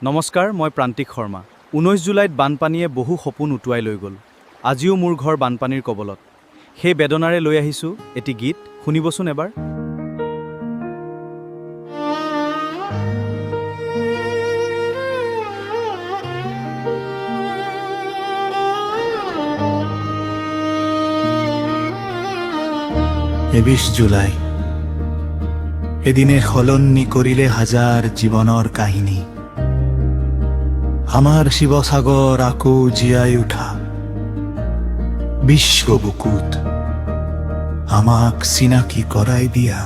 নমস্কাৰ, মই প্ৰান্তিক শৰ্মা। 19 জুলাইত বানপানীয়ে বহু সপোন উটুৱাই লৈ গ'ল। আজিও মোৰ ঘৰ বানপানীৰ কবলত। সেই বেদনাৰে লৈ আহিছোঁ এটি গীত, শুনিবচোন এবাৰ। বিশ জুলাই এদিনে সলনি কৰিলে হাজাৰ জীৱনৰ কাহিনী। আমাৰ শিৱসাগৰ আকৌ জীয়াই উঠা বিশ্ব বুকুত আমাক চিনাকি কৰাই দিয়া।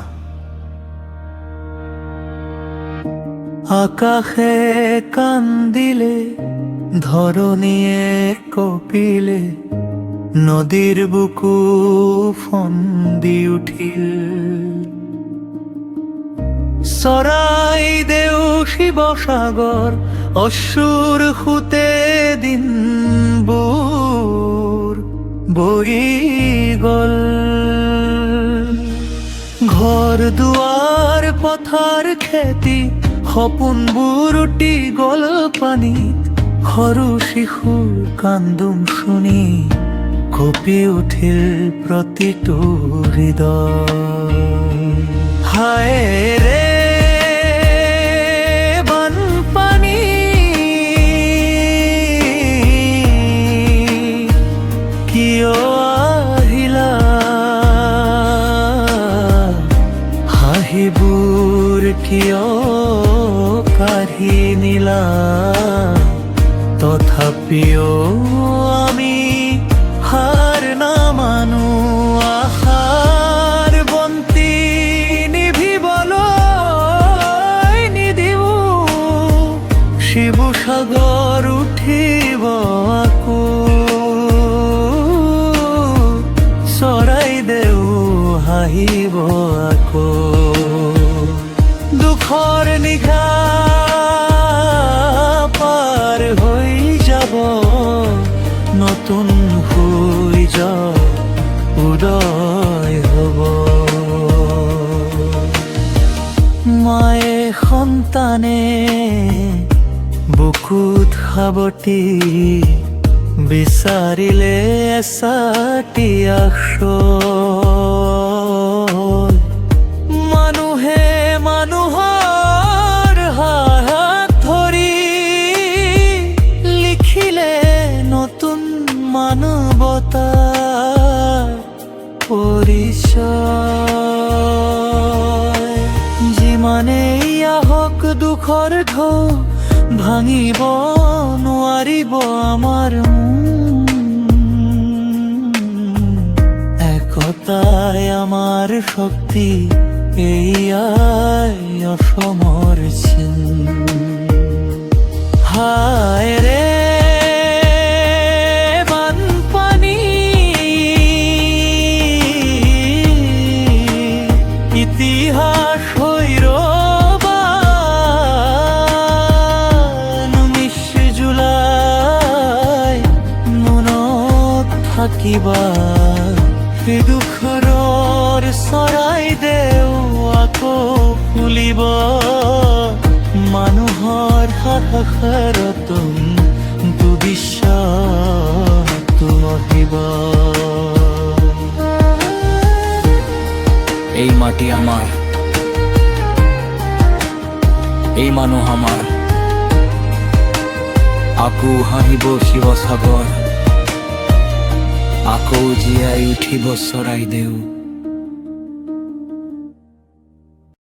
আকাশে কান্দিলে, ধৰণীয়ে কঁপিলে, নদীৰ বুকু ফন্দি উঠিল। চৰাইদেউ শিৱসাগৰ অশ্ৰুৰ সুতে দিনবোৰ বহি গ'ল। ঘৰ দুৱাৰ পথাৰ খেতি সপোনবোৰ উটি গ'ল পানীত। সৰু শিশুৰ কান্দোন শুনি কঁপি উঠিল প্ৰতিটো হৃদয়। হায় ৰে বানপানী, কিয় আহিলা? হাঁহিবোৰ কিয় কাঢ়ি নিলা? তথাপিও আমি হার নামানো, আশাৰ বন্তি নিভিবলৈ নিদিও। শিৱসাগৰ উঠিব আকৌ, চৰাইদেউ হাঁহিব আকৌ। দুখৰ নিশা পাৰ হৈ যাব, নতুন সূৰ্য উদয় হ'ব। মায়ে সন্তানে বুকুত সাৱটি বিচাৰিলে এচাটি আশ্ৰয়। মানুহে মানুহৰ হাত ধৰি লিখিলে নতুন মানৱতাৰ পৰিচয়। যিমানেই আহক দুখৰ ঢৌ, ভাঙিব নোৱাৰিব আমাৰ একতাই আমাৰ শক্তি, এয়াই অসমৰ চিন। হায় ৰে বানপানী, ইতিহাস হৈ ৰ'বান। 19 জুলাই মনত থাকিবা, সেই দুখৰৰ চৰাইদেউ আকৌ ফুলিব। মানুহৰ সাহসত বিশ্বাস আহিব। এই মাটি আমাৰ, এই মানুহ আমাৰ। আকৌ হাঁহিব শিৱসাগৰ, আকৌ জীয়াই উঠিব চৰাইদেউ।